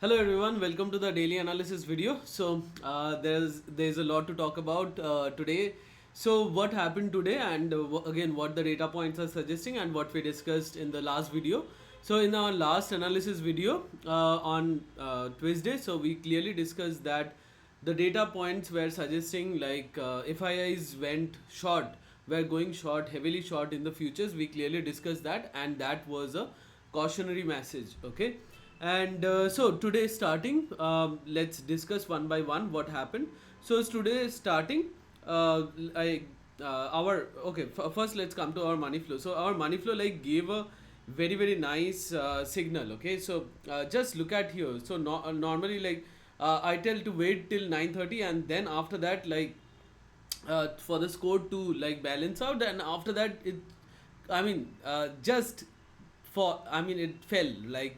Hello everyone, welcome to the daily analysis video. There's a lot to talk about today. So what happened today and again what the data points are suggesting and what we discussed in the last video. So in our last analysis video on Tuesday, so we clearly discussed that the data points were suggesting like FIIs went short, were going short, heavily short in the futures. We clearly discussed that, and that was a cautionary message. Okay. And so today starting, let's discuss one by one what happened. So today starting, I our okay. First, let's come to our money flow. So our money flow like gave a very nice signal. Okay, so just look at here. So normally like I tell to wait till 9:30, and then after that like for the score to like balance out, and after that just it fell like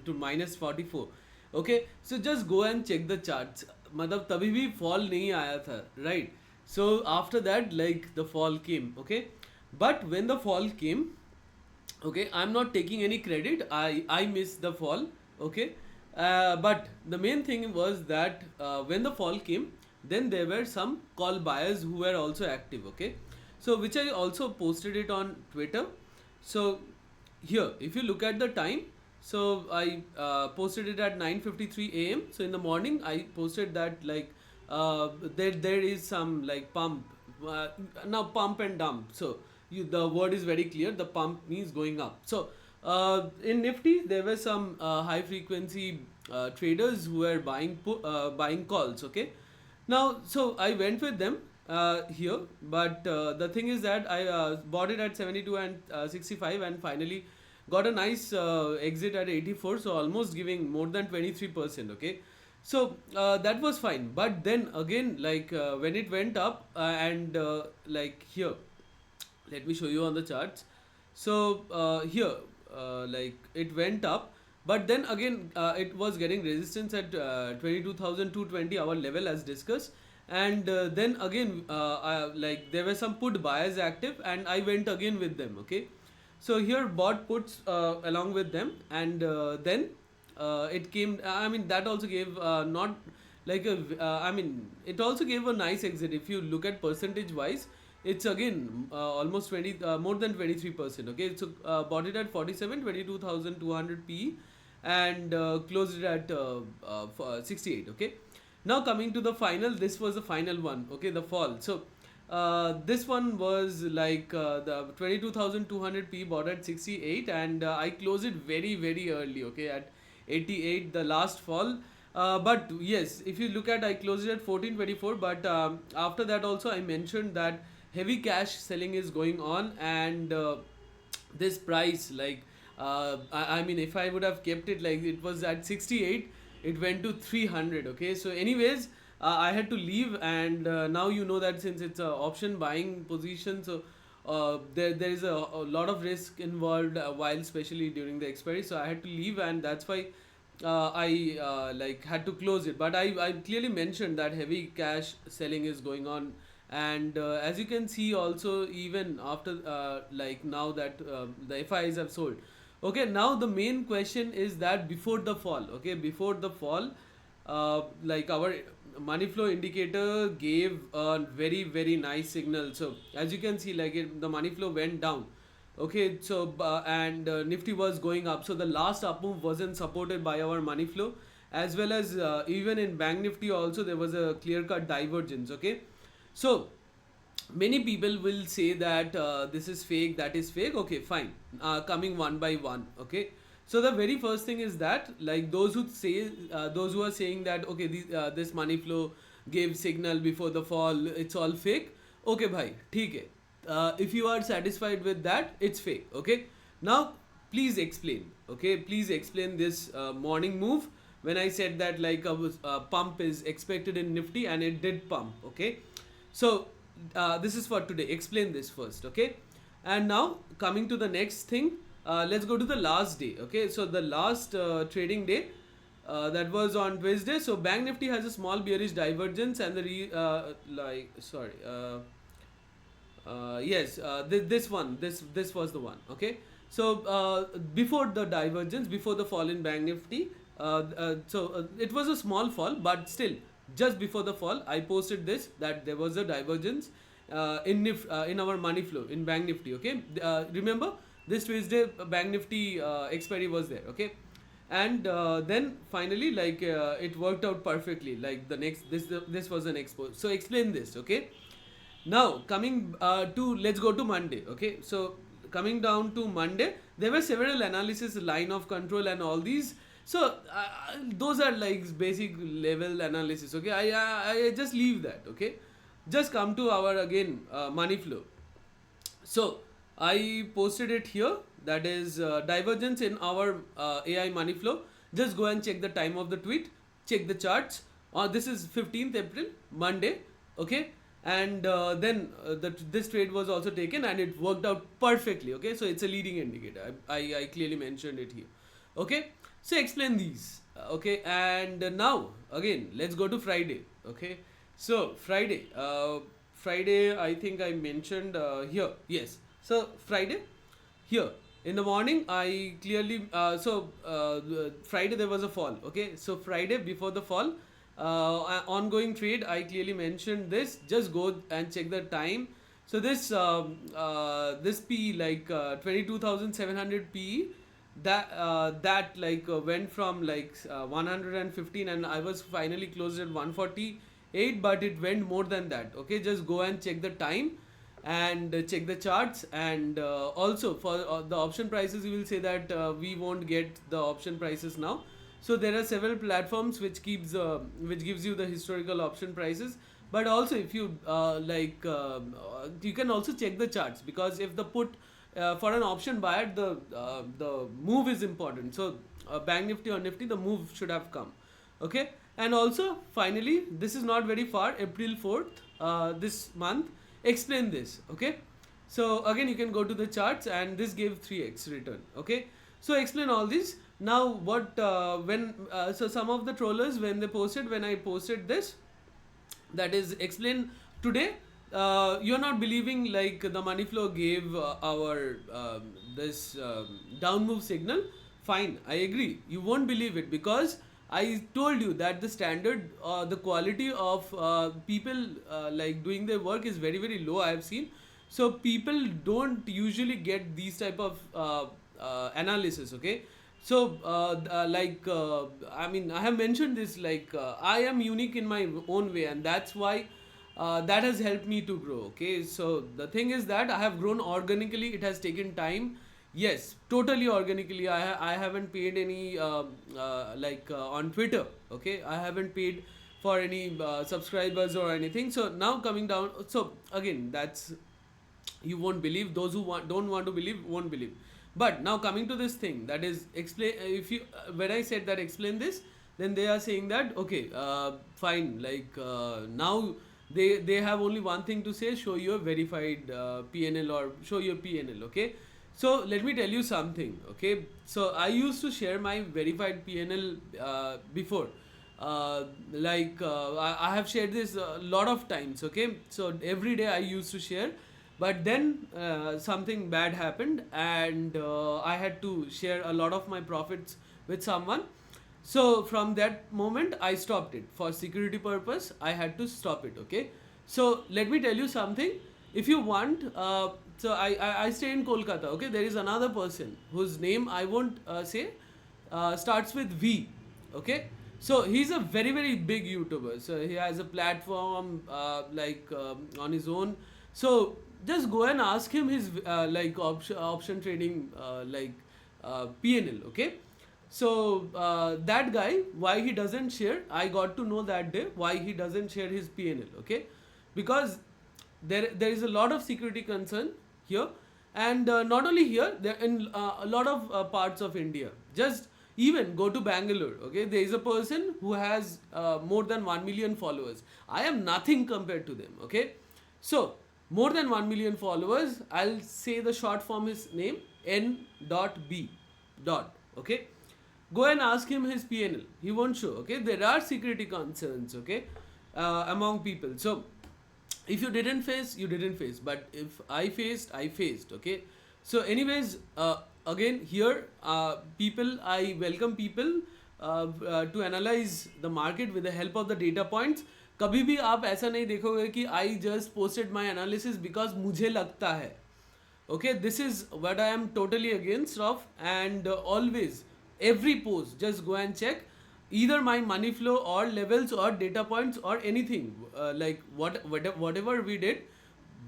to -44. Okay, so just go and check the charts. मतलब तभी भी fall नहीं आया था, right? So after that like the fall came. Okay, but when the fall came, okay, I'm not taking any credit. I missed the fall. Okay, but the main thing was that when the fall came, then there were some call buyers who were also active. Okay, so which I also posted it on Twitter. So here if you look at the time, so I posted it at 9:53 a.m. So in the morning I posted that like there is some like pump, now pump and dump. So the word is very clear, the pump means going up. So in Nifty there were some high frequency traders who were buying calls. Okay, now so I went with them here, but the thing is that I bought it at 72 and 65, and finally got a nice exit at 84, so almost giving more than 23%. Okay, so that was fine, but then again like when it went up and like here, let me show you on the charts. So here like it went up, but then again it was getting resistance at 22,220, our level as discussed. And then again like there were some put buyers active, and I went again with them. Okay, so here bought puts along with them, and then it came, that also gave not like a it also gave a nice exit. If you look at percentage wise, it's again almost 20 more than 23%. Okay, so bought it at 47, 22,200 PE, and closed it at 68. Okay, now coming to the final, this was the final one. Okay, the fall. So this one was like the 22,200 P bought at 68, and I closed it very early. Okay, at 88, the last fall. But yes, if you look at, I closed it at 1424. But after that also I mentioned that heavy cash selling is going on, and this price like if I would have kept it like it was at 68, it went to 300. Okay, so anyways, I had to leave, and now you know that since it's a option buying position, so there is a lot of risk involved while especially during the expiry. So I had to leave, and that's why I like had to close it. But I clearly mentioned that heavy cash selling is going on, and as you can see also, even after like now that the FIs have sold. Okay, now the main question is that before the fall, okay, before the fall, like our money flow indicator gave a very nice signal. So as you can see, like the money flow went down. Okay, so and Nifty was going up. So the last up move wasn't supported by our money flow, as well as even in Bank Nifty also there was a clear cut divergence. Okay, so many people will say that this is fake, that is fake. Okay, fine, coming one by one. Okay, so the very first thing is that like those who say those who are saying that okay, this money flow gave signal before the fall, it's all fake. Okay bhai, theek hai. If you are satisfied with that, it's fake. Okay, now please explain. Okay, please explain this morning move when I said that like a pump is expected in Nifty, and it did pump. Okay, so this is for today. Explain this first. Okay, and now coming to the next thing, let's go to the last day. Okay, so the last trading day, that was on Tuesday. So Bank Nifty has a small bearish divergence, and this was the one. Okay, So before the divergence, before the fall in Bank Nifty, it was a small fall, but still, just before the fall, I posted this that there was a divergence in our money flow in Bank Nifty. Okay, remember this Tuesday Bank Nifty expiry was there. Okay, and then finally, like it worked out perfectly. Like this was an expo. So explain this. Okay, now coming to, let's go to Monday. Okay, so coming down to Monday, there were several analysis, line of control and all these. So those are like basic level analysis. Okay, I just leave that. Okay, just come to our again money flow. So I posted it here, that is divergence in our AI money flow. Just go and check the time of the tweet, check the charts. This is 15th April, Monday. Okay, and then this trade was also taken and it worked out perfectly. Okay, so it's a leading indicator. I clearly mentioned it here. Okay, so explain these. Okay, and now again let's go to Friday. Okay, so Friday, I think I mentioned here. Yes. So Friday, here in the morning, I clearly Friday there was a fall. Okay. So Friday before the fall, ongoing trade. I clearly mentioned this. Just go and check the time. So this P like 22,700 P, that went from 115, and I was finally closed at 148, but it went more than that. Okay, just go and check the time and check the charts, and also for the option prices, you will say that we won't get the option prices now. So there are several platforms which gives you the historical option prices, but also if you you can also check the charts, because if the put for an option buyer, the move is important. So Bank Nifty or Nifty, the move should have come. Okay, and also finally, this is not very far, April 4th, this month. Explain this. Okay, so again you can go to the charts, and this gave 3x return. Okay, so explain all this. Now what so some of the trollers, when I posted this, that is explain today, you're not believing like the money flow gave our this down move signal. Fine, I agree, you won't believe it, because I told you that the standard, the quality of people like doing their work is very very low, I have seen. So people don't usually get these type of analysis. Okay, so I mean, I have mentioned this, I am unique in my own way, and that's why that has helped me to grow. Okay, so the thing is that I have grown organically. It has taken time. Yes, totally organically. I haven't paid any on Twitter. Okay, I haven't paid for any subscribers or anything. So now coming down. So again, that's, you won't believe. Those who don't want to believe won't believe. But now coming to this thing, that is explain. If you when I said that explain this, then they are saying that okay, fine. Now they have only one thing to say: show your verified PNL or show your PNL. Okay. So let me tell you something. Okay. So I used to share my verified PNL before. I have shared this a lot of times. Okay. So every day I used to share. But then something bad happened, and I had to share a lot of my profits with someone. So from that moment, I stopped it. For security purpose, I had to stop it. Okay. So let me tell you something. If you want, so I stay in Kolkata. Okay. There is another person whose name I won't say, starts with V. Okay. So he's a very very big YouTuber. So he has a platform on his own. So just go and ask him his option trading PNL. Okay. So that guy, why he doesn't share, I got to know that day why he doesn't share his PNL. Okay, because there is a lot of security concern here, and not only here, there in a lot of parts of India. Just even go to Bangalore. Okay, there is a person who has more than 1 million followers. I am nothing compared to them. Okay, so more than 1 million followers. I'll say the short form his name, N.B. Okay, go and ask him his PNL. He won't show. Okay, there are security concerns. Okay, among people. So if you didn't face, you didn't face. But if I faced, I faced. Okay. So anyways, again here, people, I welcome people to analyze the market with the help of the data points. कभी भी आप ऐसा नहीं देखोगे कि I just posted my analysis because मुझे लगता है. Okay, this is what I am totally against of. And always, every post, just go and check either my money flow or levels or data points or anything, like whatever we did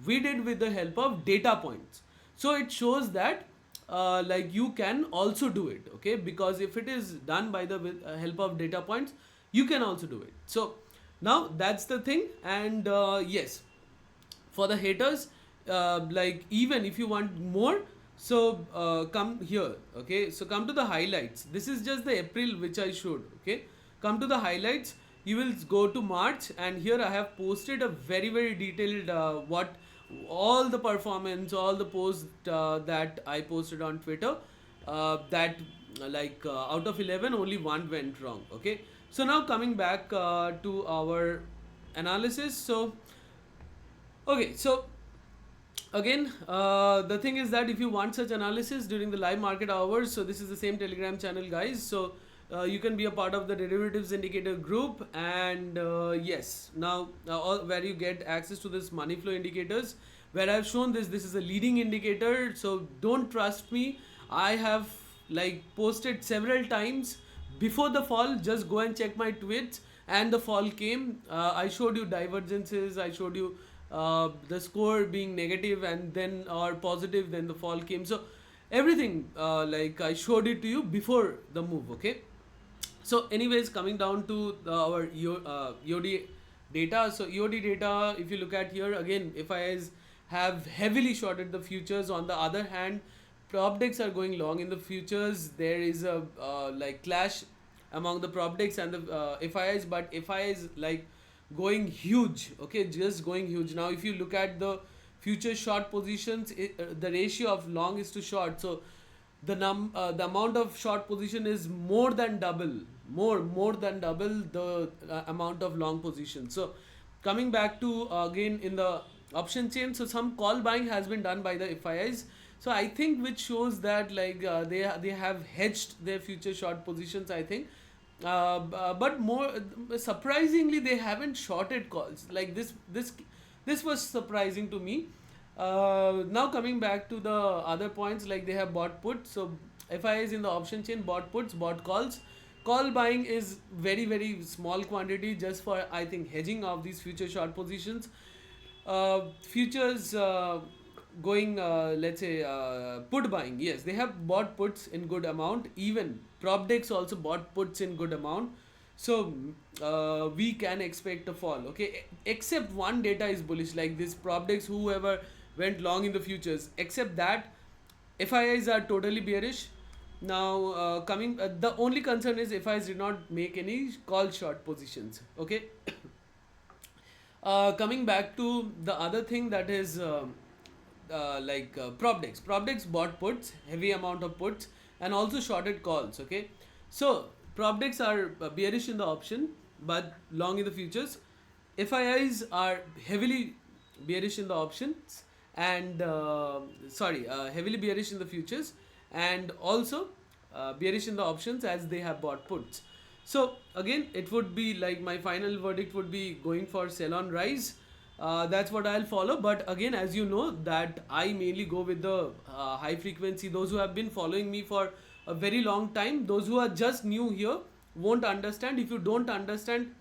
with the help of data points. So it shows that like you can also do it, okay, because if it is done by the help of data points, you can also do it. So now that's the thing. And yes, for the haters, like even if you want more, so come here, okay, so come to the highlights. This is just the April which I showed, okay. Come to the highlights, you will go to March, and here I have posted a very detailed what all the performance, all the posts that I posted on Twitter, that like out of 11 only one went wrong, okay. So now coming back to our analysis. So okay, so again, the thing is that if you want such analysis during the live market hours, so this is the same Telegram channel, guys. So you can be a part of the derivatives indicator group. And yes, now where you get access to this money flow indicators, where I've shown this is a leading indicator. So don't trust me, I have like posted several times before the fall. Just go and check my tweets, and the fall came. I showed you divergences, I showed you the score being negative and then or positive, then the fall came. So everything like I showed it to you before the move, okay. So anyways, coming down to our EOD data. So EOD data, if you look at here again, FIIs have heavily shorted the futures. On the other hand, prop decks are going long in the futures. There is a like clash among the prop decks and the FIIs, but FIIs like going huge, okay, just going huge. Now if you look at the future short positions, the ratio of long is to short, so the amount of short position is more than double the amount of long position. So coming back to again in the option chain, so some call buying has been done by the FIIs, so I think, which shows that like they have hedged their future short positions, I think. But more surprisingly, they haven't shorted calls like this was surprising to me. Now coming back to the other points, like they have bought puts. So FIIs in the option chain bought puts, bought calls. Call buying is very small quantity, just for I think hedging of these future short positions. Futures going let's say put buying, yes, they have bought puts in good amount. Even prop decks also bought puts in good amount. So we can expect a fall, okay, except one data is bullish, like this prop decks, whoever went long in the futures, except that FIIs are totally bearish. Now coming the only concern is FIIs did not make any call short positions, okay. Coming back to the other thing, that is like prop decks bought puts, heavy amount of puts, and also shorted calls, okay. So prop decks are bearish in the option but long in the futures. FIIs are heavily bearish in the options and heavily bearish in the futures, and also bearish in the options, as they have bought puts. So again, it would be like my final verdict would be going for sell on rise. That's what I'll follow. But again, as you know, that I mainly go with the high frequency. Those who have been following me for a very long time, those who are just new here won't understand. If you don't understand,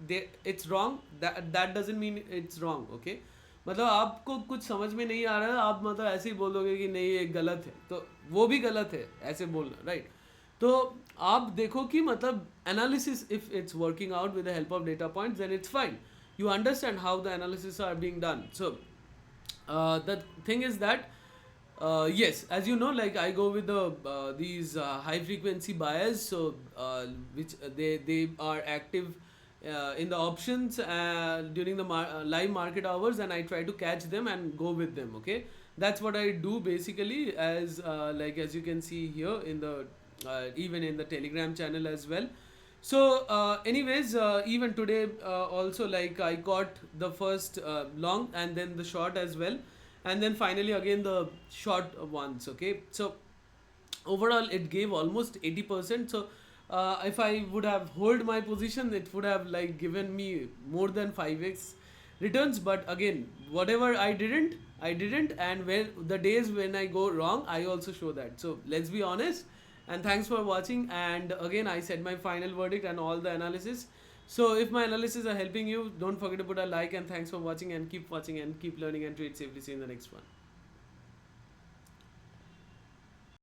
it's wrong. That doesn't mean it's wrong, okay. मतलब आपको कुछ समझ में नहीं आ रहा है, आप मतलब ऐसे ही बोलोगे कि नहीं ये गलत है, तो वो भी गलत है ऐसे बोलना, राइट. तो आप देखो कि मतलब analysis, if it's working out with the help of data points, then it's fine. You understand how the analysis are being done. So the thing is that yes, as you know, like I go with the these high frequency buyers, so which they are active in the options during the live market hours, and I try to catch them and go with them, okay. That's what I do basically, as like as you can see here in the even in the Telegram channel as well. So anyways, even today also, like I got the first long and then the short as well, and then finally again the short ones, okay. So overall it gave almost 80%. So if I would have hold my position, it would have like given me more than 5x returns. But again, whatever I didn't, and when the days when I go wrong, I also show that. So let's be honest, and thanks for watching. And again, I said my final verdict and all the analysis. So if my analysis are helping you, don't forget to put a like, and thanks for watching, and keep watching and keep learning and trade safely. See you in the next one.